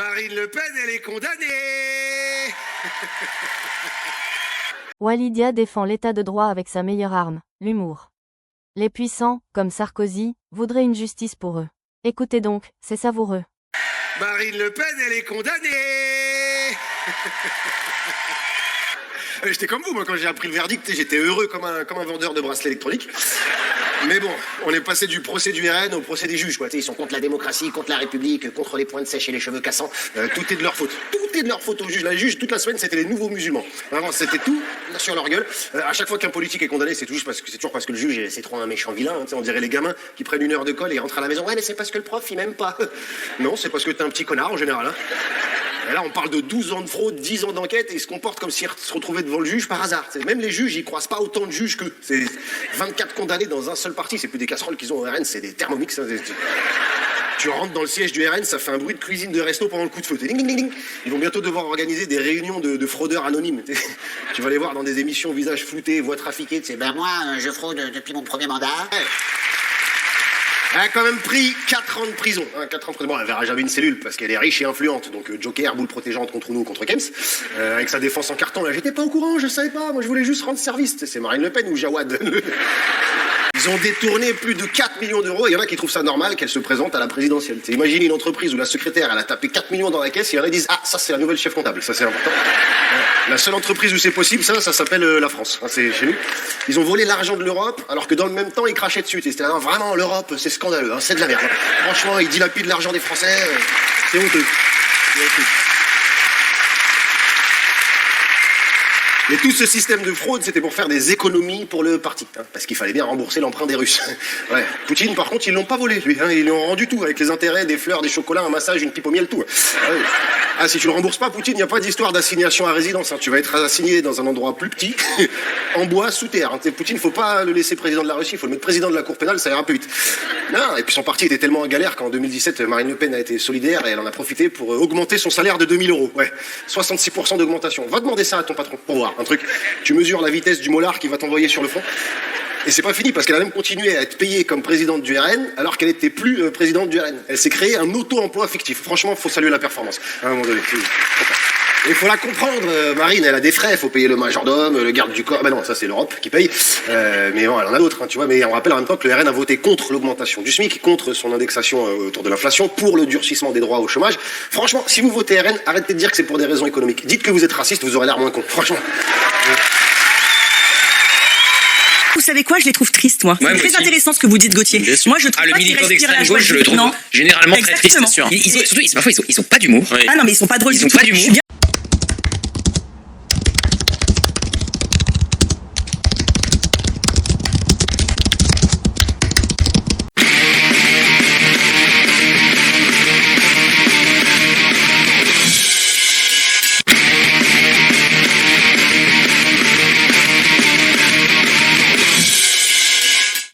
Marine Le Pen, elle est condamnée. Walidia défend l'état de droit avec sa meilleure arme, l'humour. Les puissants, comme Sarkozy, voudraient une justice pour eux. Écoutez donc, c'est savoureux. Marine Le Pen, elle est condamnée. J'étais comme vous, moi, quand j'ai appris le verdict, j'étais heureux comme un vendeur de bracelets électroniques. Mais bon, on est passé du procès du RN au procès des juges, quoi. Ils sont contre la démocratie, contre la République, contre les pointes sèches et les cheveux cassants. Tout est de leur faute. Tout est de leur faute aux juges. Les juges, toute la semaine, c'était les nouveaux musulmans. Vraiment, c'était tout sur leur gueule. À chaque fois qu'un politique est condamné, c'est toujours parce que le juge, c'est trop un méchant vilain. Hein. On dirait les gamins qui prennent 1 heure de colle et rentrent à la maison. Ouais, mais c'est parce que le prof, il m'aime pas. Non, c'est parce que t'es un petit connard, en général. Hein. Et là, on parle de 12 ans de fraude, 10 ans d'enquête, et ils se comportent comme s'ils se retrouvaient devant le juge par hasard. Même les juges, ils croisent pas autant de juges qu'eux. C'est 24 condamnés dans un seul parti. C'est plus des casseroles qu'ils ont au RN, c'est des Thermomix. Hein. Tu rentres dans le siège du RN, ça fait un bruit de cuisine de resto pendant le coup de feu. Ding, ding, ding. Ils vont bientôt devoir organiser des réunions de fraudeurs anonymes. Tu vas les voir dans des émissions visage flouté, voix trafiquée. Ben moi, je fraude depuis mon premier mandat. Elle a quand même pris 4 ans de prison. 4 ans de prison. Bon, elle verra jamais une cellule parce qu'elle est riche et influente. Donc Joker, boule protégeante contre nous, contre Kems. Avec sa défense en carton, là, j'étais pas au courant, je savais pas. Moi, je voulais juste rendre service. C'est Marine Le Pen ou Jawad. Ils ont détourné plus de 4 millions d'euros. Il y en a qui trouvent ça normal qu'elle se présente à la présidentielle. Imagine une entreprise où la secrétaire, elle a tapé 4 millions dans la caisse et il y en a qui disent « Ah, ça, c'est la nouvelle chef comptable. » Ça, c'est important. La seule entreprise où c'est possible, ça s'appelle la France. C'est chez nous. Ils ont volé l'argent de l'Europe, alors que dans le même temps, ils crachaient dessus. C'était vraiment, l'Europe, c'est scandaleux. C'est de la merde. Franchement, ils dilapident l'argent des Français. C'est honteux. C'est honteux. Et tout ce système de fraude, c'était pour faire des économies pour le parti, parce qu'il fallait bien rembourser l'emprunt des Russes. Ouais. Poutine, par contre, ils l'ont pas volé, lui. Ils lui ont rendu tout, avec les intérêts, des fleurs, des chocolats, un massage, une pipe au miel, tout. Ah, si tu le rembourses pas, Poutine, il n'y a pas d'histoire d'assignation à résidence. Tu vas être assigné dans un endroit plus petit, en bois, sous terre. Poutine, faut pas le laisser président de la Russie, il faut le mettre président de la Cour pénale, ça ira plus vite. Non, et puis son parti était tellement en galère qu'en 2017, Marine Le Pen a été solidaire et elle en a profité pour augmenter son salaire de 2000 €. Ouais, 66% d'augmentation. Va demander ça à ton patron, pour voir. Un truc, tu mesures la vitesse du molar qui va t'envoyer sur le front. Et c'est pas fini, parce qu'elle a même continué à être payée comme présidente du RN, alors qu'elle n'était plus présidente du RN. Elle s'est créée un auto-emploi fictif. Franchement, faut saluer la performance. À un moment donné. Il faut la comprendre, Marine, elle a des frais, faut payer le majordome, le garde du corps. Ben non, ça c'est l'Europe qui paye. Mais bon, elle en a d'autres, tu vois. Mais on rappelle en même temps que le RN a voté contre l'augmentation du SMIC, contre son indexation autour de l'inflation, pour le durcissement des droits au chômage. Franchement, si vous votez RN, arrêtez de dire que c'est pour des raisons économiques. Dites que vous êtes raciste, vous aurez l'air moins con. Franchement. Vous savez quoi, je les trouve tristes, moi. C'est très intéressant ce que vous dites, Gauthier. Moi, je trouve le pas qu'ils militant respirent la d'extrême joie gauche, je le du trouve vivant. généralement très triste, Exactement. c'est sûr. Parfois, ils sont pas d'humour. Ah non, mais ils sont pas drôles Ils du ont tout. pas d'humour. Je suis